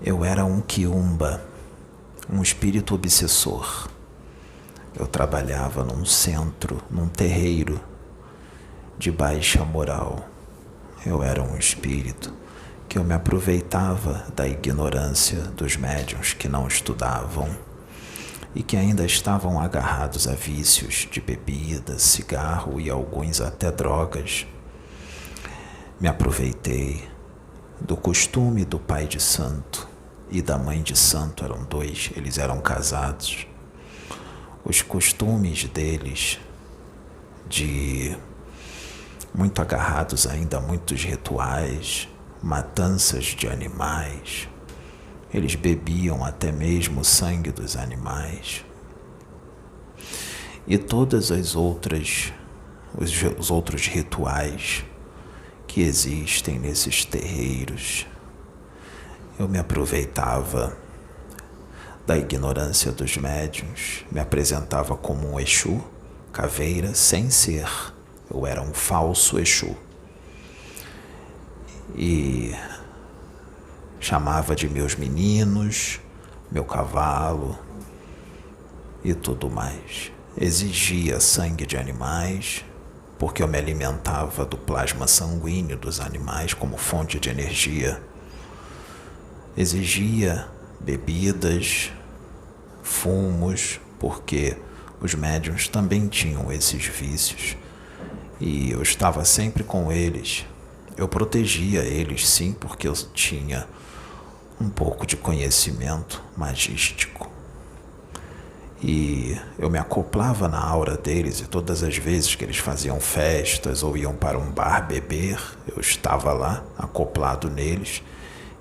Eu era um quiumba, um espírito obsessor. Eu trabalhava num centro, num terreiro de baixa moral. Eu era um espírito que eu me aproveitava da ignorância dos médiuns que não estudavam e que ainda estavam agarrados a vícios de bebida, cigarro e alguns até drogas. Me aproveitei do costume do pai de santo e da mãe de santo, eram dois, eles eram casados. Os costumes deles, de muito agarrados ainda a muitos rituais, matanças de animais. Eles bebiam até mesmo o sangue dos animais. E todas as outras, os outros rituais que existem nesses terreiros. Eu me aproveitava da ignorância dos médiuns, me apresentava como um Exu, caveira, sem ser. Eu era um falso Exu. E chamava de meus meninos, meu cavalo e tudo mais. Exigia sangue de animais, porque eu me alimentava do plasma sanguíneo dos animais como fonte de energia. Exigia bebidas, fumos, porque os médiuns também tinham esses vícios e eu estava sempre com eles. Eu protegia eles, sim, porque eu tinha um pouco de conhecimento magístico. E eu me acoplava na aura deles, e todas as vezes que eles faziam festas ou iam para um bar beber, eu estava lá, acoplado neles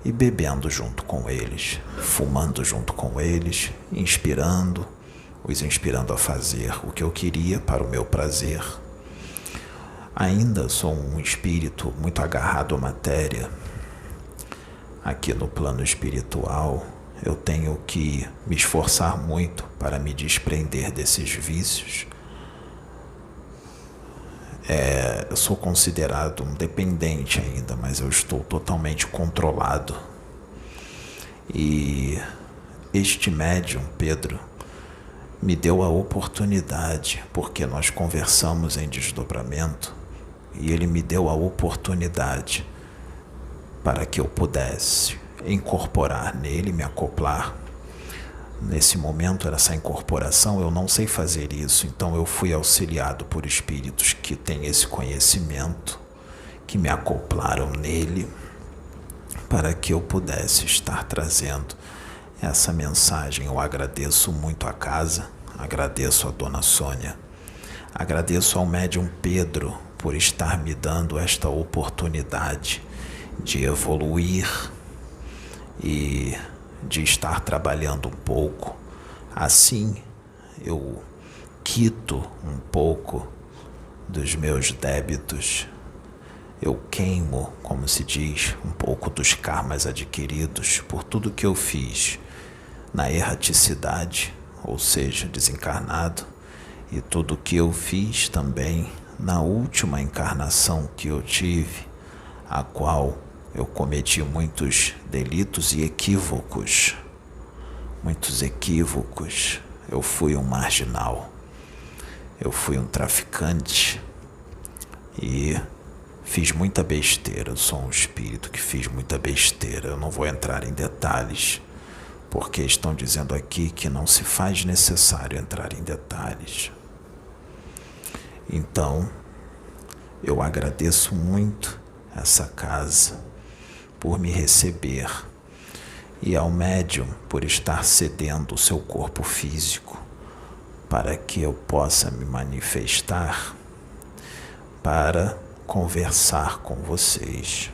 e bebendo junto com eles, fumando junto com eles, os inspirando a fazer o que eu queria para o meu prazer. Ainda sou um espírito muito agarrado à matéria. Aqui no plano espiritual, eu tenho que me esforçar muito para me desprender desses vícios. Eu sou considerado um dependente ainda, mas eu estou totalmente controlado. E este médium, Pedro, me deu a oportunidade, porque nós conversamos em desdobramento, e ele me deu a oportunidade para que eu pudesse incorporar nele, me acoplar. Nesse momento, essa incorporação, eu não sei fazer isso, então eu fui auxiliado por espíritos que têm esse conhecimento, que me acoplaram nele, para que eu pudesse estar trazendo essa mensagem. Eu agradeço muito a casa, agradeço a Dona Sônia, agradeço ao médium Pedro por estar me dando esta oportunidade de evoluir e de estar trabalhando um pouco. Assim eu quito um pouco dos meus débitos. Eu queimo, como se diz, um pouco dos karmas adquiridos por tudo que eu fiz na erraticidade, ou seja, desencarnado, e tudo que eu fiz também na última encarnação que eu tive, a qual eu cometi muitos delitos e equívocos. Muitos equívocos. Eu fui um marginal. Eu fui um traficante. E fiz muita besteira. Eu sou um espírito que fiz muita besteira. Eu não vou entrar em detalhes, porque estão dizendo aqui que não se faz necessário entrar em detalhes. Então, eu agradeço muito essa casa por me receber e ao médium por estar cedendo o seu corpo físico para que eu possa me manifestar para conversar com vocês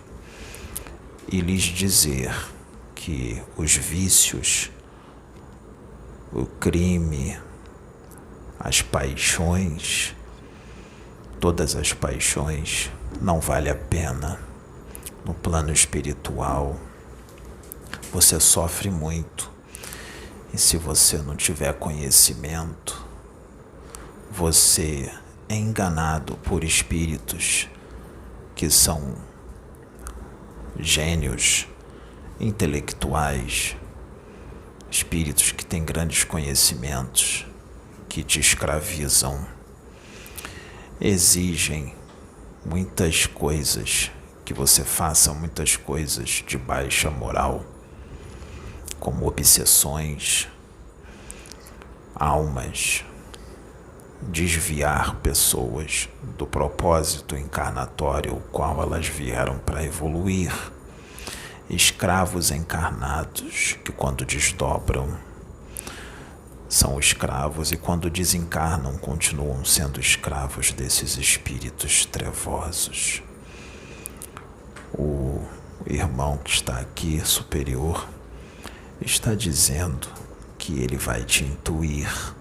e lhes dizer que os vícios, o crime, as paixões, todas as paixões não vale a pena. No plano espiritual, você sofre muito. E se você não tiver conhecimento, você é enganado por espíritos que são gênios intelectuais, espíritos que têm grandes conhecimentos, que te escravizam, exigem muitas coisas, que você faça muitas coisas de baixa moral, como obsessões, almas, desviar pessoas do propósito encarnatório, o qual elas vieram para evoluir, escravos encarnados que quando desdobram são escravos e quando desencarnam continuam sendo escravos desses espíritos trevosos. O irmão que está aqui, superior, está dizendo que ele vai te intuir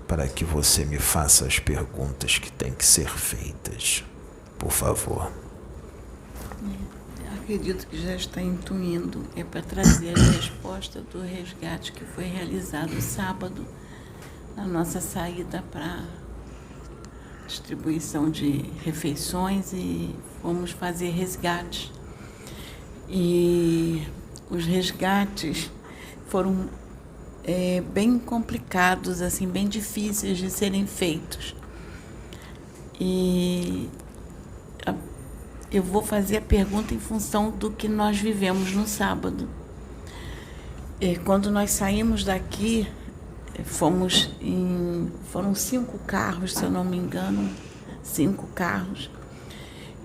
para que você me faça as perguntas que têm que ser feitas. Por favor. Acredito que já está intuindo. É para trazer a resposta do resgate que foi realizado sábado, na nossa saída para distribuição de refeições, e fomos fazer resgates. E os resgates foram bem complicados, assim, bem difíceis de serem feitos. E eu vou fazer a pergunta em função do que nós vivemos no sábado. Quando nós saímos daqui, foram 5 carros, se eu não me engano, 5 carros,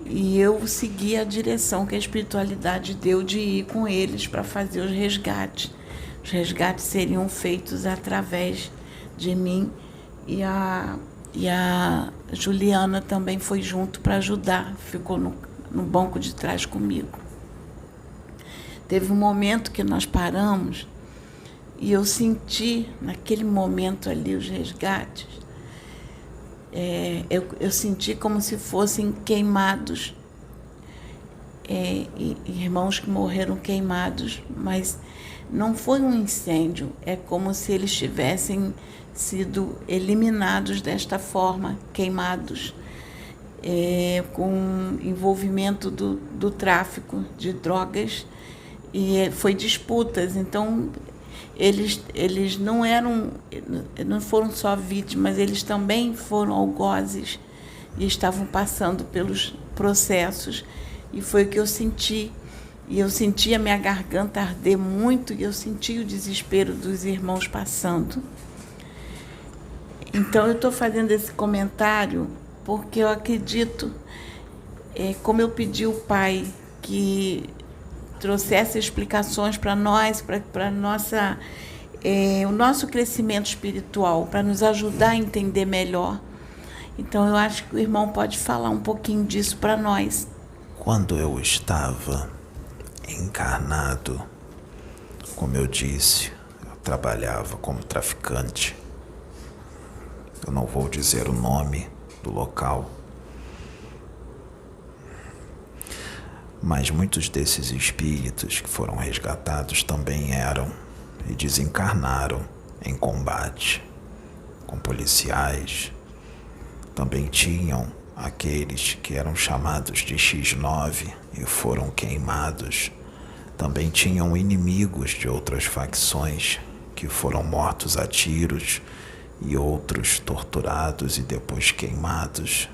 e eu segui a direção que a espiritualidade deu de ir com eles para fazer os resgates. Os resgates seriam feitos através de mim, e a Juliana também foi junto para ajudar, ficou no banco de trás comigo. Teve um momento que nós paramos e eu senti, naquele momento ali, os resgates, eu senti como se fossem queimados, irmãos que morreram queimados, mas não foi um incêndio, é como se eles tivessem sido eliminados desta forma, queimados, com envolvimento do tráfico de drogas, e foi disputas. Então eles não foram só vítimas, eles também foram algozes e estavam passando pelos processos, e foi o que eu senti. E eu senti a minha garganta arder muito, e eu senti o desespero dos irmãos passando. Então eu estou fazendo esse comentário porque eu acredito, como eu pedi ao Pai que trouxesse explicações para nós, para o nosso crescimento espiritual, para nos ajudar a entender melhor. Então eu acho que o irmão pode falar um pouquinho disso para nós. Quando eu estava encarnado, como eu disse, eu trabalhava como traficante. Eu não vou dizer o nome do local, mas muitos desses espíritos que foram resgatados também eram e desencarnaram em combate com policiais. Também tinham aqueles que eram chamados de X9 e foram queimados. Também tinham inimigos de outras facções que foram mortos a tiros, e outros torturados e depois queimados.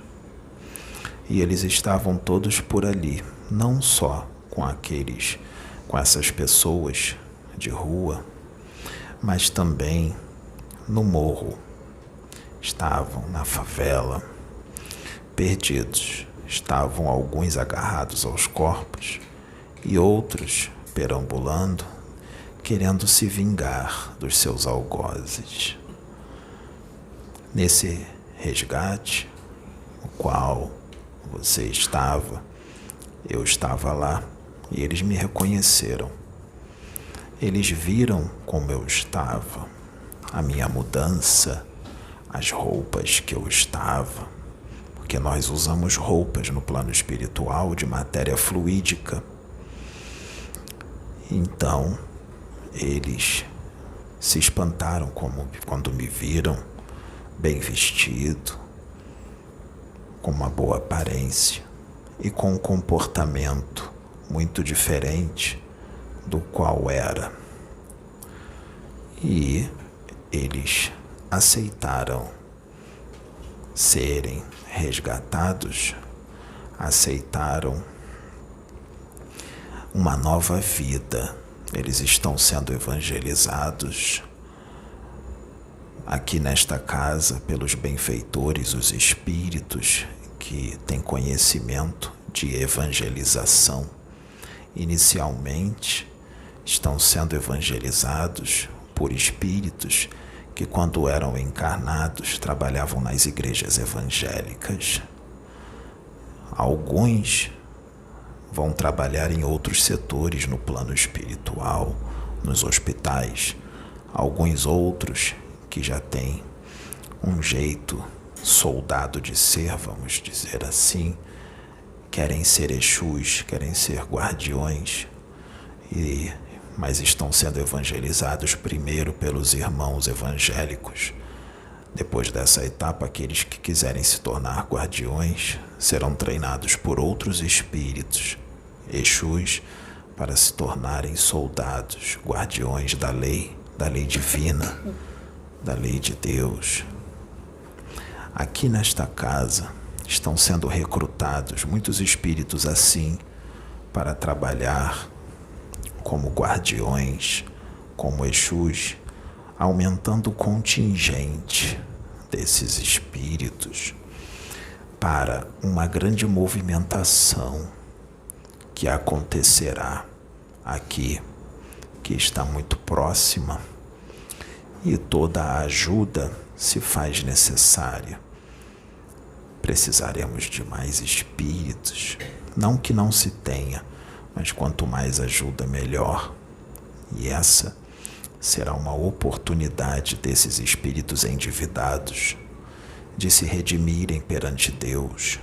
E eles estavam todos por ali, não só com essas pessoas de rua, mas também no morro. Estavam na favela, perdidos. Estavam alguns agarrados aos corpos e outros perambulando, querendo se vingar dos seus algozes. Nesse resgate, o qual você estava, eu estava lá, e eles me reconheceram. Eles viram como eu estava, a minha mudança, as roupas que eu estava, porque nós usamos roupas no plano espiritual de matéria fluídica. Então, eles se espantaram quando me viram bem vestido, com uma boa aparência e com um comportamento muito diferente do qual era. E eles aceitaram serem resgatados, aceitaram uma nova vida. Eles estão sendo evangelizados aqui nesta casa pelos benfeitores, os espíritos que têm conhecimento de evangelização. Inicialmente, estão sendo evangelizados por espíritos que, quando eram encarnados, trabalhavam nas igrejas evangélicas. Alguns vão trabalhar em outros setores no plano espiritual, nos hospitais. Alguns outros que já têm um jeito soldado de ser, vamos dizer assim, querem ser Exus, querem ser guardiões, mas estão sendo evangelizados primeiro pelos irmãos evangélicos. Depois dessa etapa, aqueles que quiserem se tornar guardiões serão treinados por outros espíritos, Exus, para se tornarem soldados, guardiões da lei divina, da lei de Deus. Aqui nesta casa estão sendo recrutados muitos espíritos assim para trabalhar como guardiões, como Exus, aumentando o contingente desses espíritos para uma grande movimentação que acontecerá aqui, que está muito próxima, e toda a ajuda se faz necessária. Precisaremos de mais espíritos, não que não se tenha, mas quanto mais ajuda, melhor. E essa será uma oportunidade desses espíritos endividados de se redimirem perante Deus,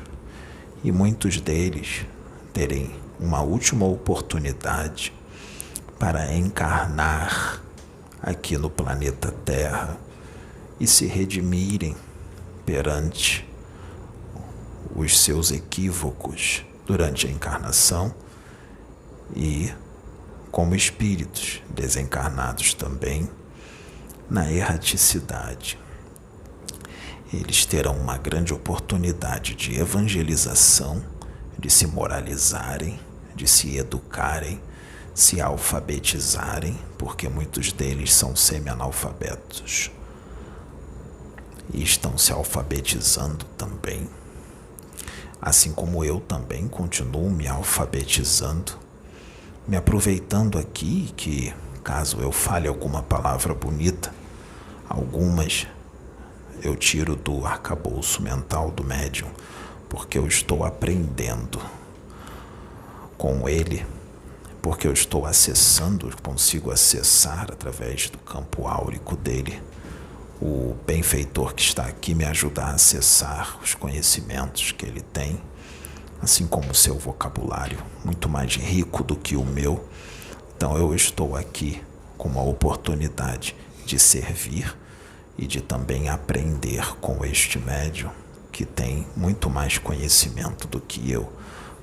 e muitos deles terem uma última oportunidade para encarnar aqui no planeta Terra e se redimirem perante os seus equívocos durante a encarnação, e como espíritos desencarnados também na erraticidade. Eles terão uma grande oportunidade de evangelização, de se moralizarem, de se educarem, se alfabetizarem, porque muitos deles são semi-analfabetos e estão se alfabetizando também, assim como eu também continuo me alfabetizando, me aproveitando aqui que, caso eu fale alguma palavra bonita, algumas eu tiro do arcabouço mental do médium, porque eu estou aprendendo com ele, porque eu estou acessando, consigo acessar através do campo áurico dele. O benfeitor que está aqui me ajuda a acessar os conhecimentos que ele tem, assim como o seu vocabulário, muito mais rico do que o meu. Então eu estou aqui com uma oportunidade de servir e de também aprender com este médium que tem muito mais conhecimento do que eu,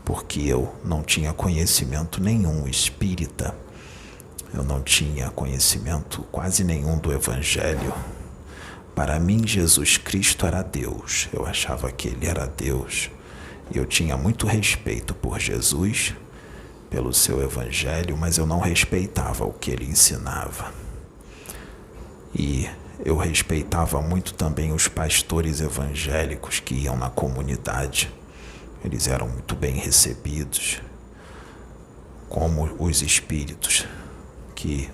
porque eu não tinha conhecimento nenhum espírita, eu não tinha conhecimento quase nenhum do Evangelho. Para mim, Jesus Cristo era Deus, eu achava que ele era Deus. Eu tinha muito respeito por Jesus, pelo seu evangelho, mas eu não respeitava o que ele ensinava. E eu respeitava muito também os pastores evangélicos que iam na comunidade. Eles eram muito bem recebidos, como os espíritos que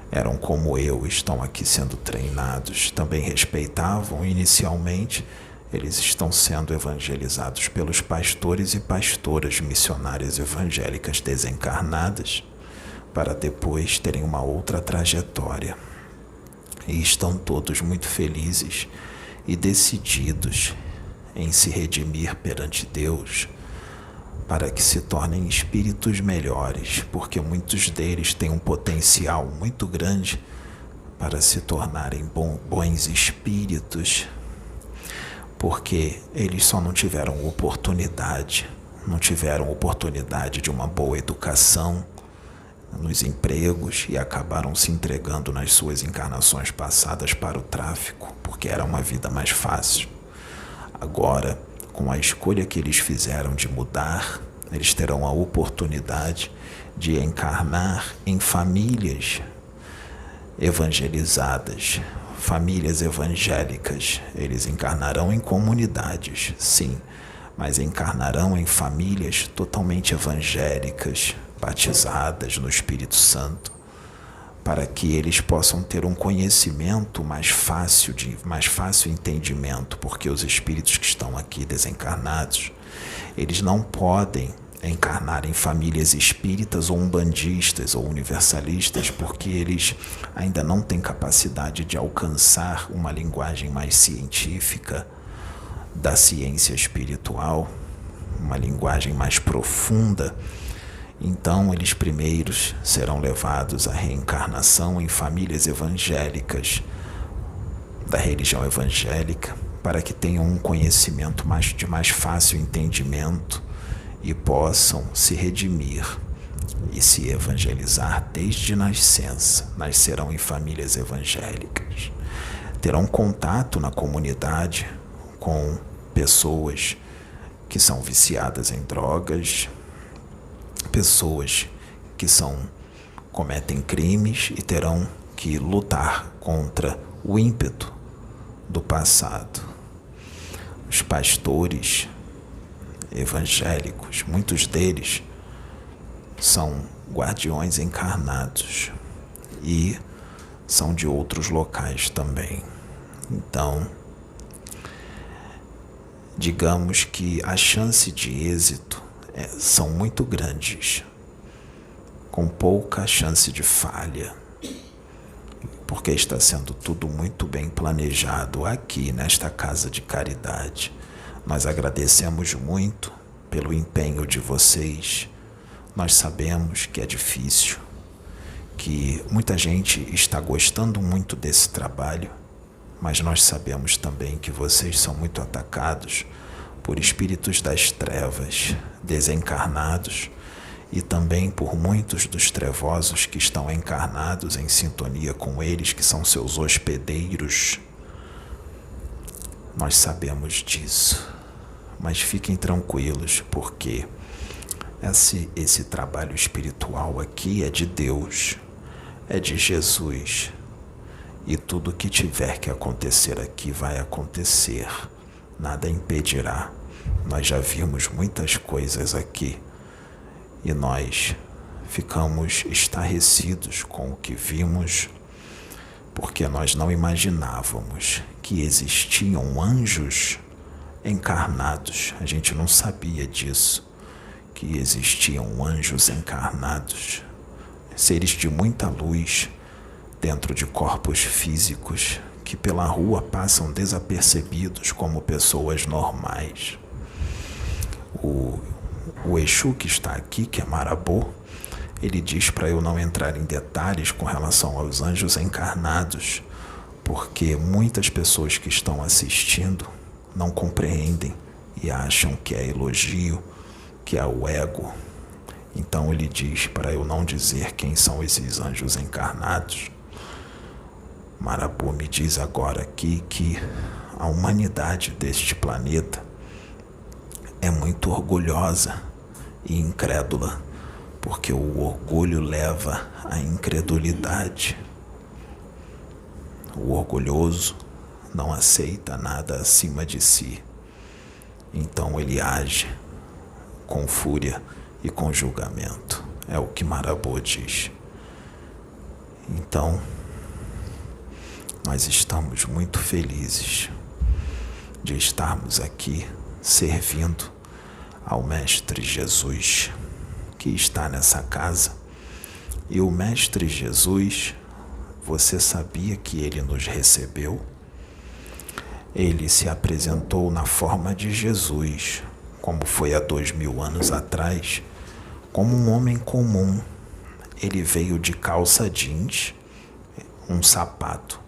eram como eu, estão aqui sendo treinados. Também respeitavam inicialmente. Eles estão sendo evangelizados pelos pastores e pastoras missionárias evangélicas desencarnadas, para depois terem uma outra trajetória. E estão todos muito felizes e decididos em se redimir perante Deus, para que se tornem espíritos melhores, porque muitos deles têm um potencial muito grande para se tornarem bons espíritos, porque eles só não tiveram oportunidade de uma boa educação, nos empregos e acabaram se entregando nas suas encarnações passadas para o tráfico, porque era uma vida mais fácil. Agora, com a escolha que eles fizeram de mudar, eles terão a oportunidade de encarnar em famílias evangelizadas, famílias evangélicas. Eles encarnarão em comunidades, sim, mas encarnarão em famílias totalmente evangélicas, batizadas no Espírito Santo, para que eles possam ter um conhecimento mais fácil entendimento, porque os espíritos que estão aqui desencarnados, eles não podem encarnar em famílias espíritas ou umbandistas ou universalistas, porque eles ainda não têm capacidade de alcançar uma linguagem mais científica da ciência espiritual, uma linguagem mais profunda. Então, eles primeiros serão levados à reencarnação em famílias evangélicas, da religião evangélica, para que tenham um conhecimento de mais fácil entendimento e possam se redimir e se evangelizar desde nascença. Nascerão em famílias evangélicas. Terão contato na comunidade com pessoas que são viciadas em drogas, pessoas que cometem crimes e terão que lutar contra o ímpeto do passado. Os pastores evangélicos, muitos deles são guardiões encarnados e são de outros locais também. Então, digamos que a chance de êxito são muito grandes, com pouca chance de falha, porque está sendo tudo muito bem planejado aqui nesta casa de caridade. Nós agradecemos muito pelo empenho de vocês. Nós sabemos que é difícil, que muita gente está gostando muito desse trabalho, mas nós sabemos também que vocês são muito atacados por espíritos das trevas desencarnados e também por muitos dos trevosos que estão encarnados em sintonia com eles, que são seus hospedeiros. Nós sabemos disso, mas fiquem tranquilos, porque esse trabalho espiritual aqui é de Deus, é de Jesus, e tudo que tiver que acontecer aqui vai acontecer, nada impedirá. Nós já vimos muitas coisas aqui e nós ficamos estarrecidos com o que vimos, porque nós não imaginávamos que existiam anjos encarnados. A gente não sabia disso, que existiam anjos encarnados, seres de muita luz dentro de corpos físicos que pela rua passam desapercebidos como pessoas normais. O Exu que está aqui, que é Marabô, ele diz para eu não entrar em detalhes com relação aos anjos encarnados, porque muitas pessoas que estão assistindo não compreendem e acham que é elogio, que é o ego. Então ele diz para eu não dizer quem são esses anjos encarnados. Marabô me diz agora aqui que a humanidade deste planeta é muito orgulhosa e incrédula, porque o orgulho leva à incredulidade. O orgulhoso não aceita nada acima de si, então ele age com fúria e com julgamento. É o que Marabô diz. Então, nós estamos muito felizes de estarmos aqui servindo ao Mestre Jesus, que está nessa casa. E o Mestre Jesus, você sabia que ele nos recebeu? Ele se apresentou na forma de Jesus, como foi há 2000 anos atrás, como um homem comum. Ele veio de calça jeans, um sapato,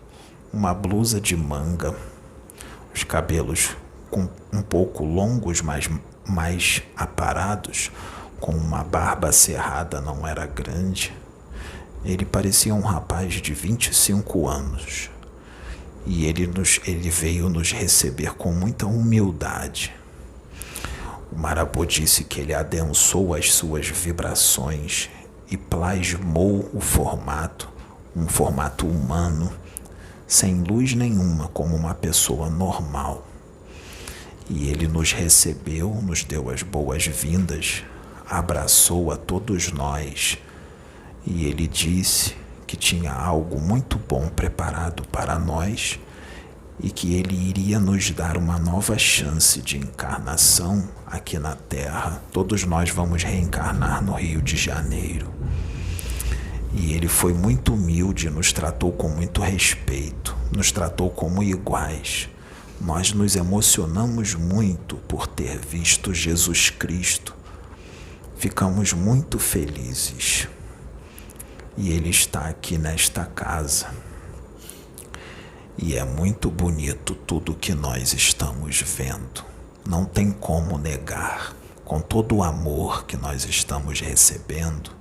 uma blusa de manga, os cabelos um pouco longos, mas mais aparados, com uma barba cerrada, não era grande, Ele parecia um rapaz de 25 anos e ele veio nos receber com muita humildade. O Marabô disse que ele adensou as suas vibrações e plasmou o formato, um formato humano, sem luz nenhuma, como uma pessoa normal. E ele nos recebeu, nos deu as boas-vindas, abraçou a todos nós e ele disse que tinha algo muito bom preparado para nós e que ele iria nos dar uma nova chance de encarnação aqui na Terra. Todos nós vamos reencarnar no Rio de Janeiro. E ele foi muito humilde, nos tratou com muito respeito, nos tratou como iguais. Nós nos emocionamos muito por ter visto Jesus Cristo. Ficamos muito felizes. E ele está aqui nesta casa. E é muito bonito tudo que nós estamos vendo. Não tem como negar. Com todo o amor que nós estamos recebendo,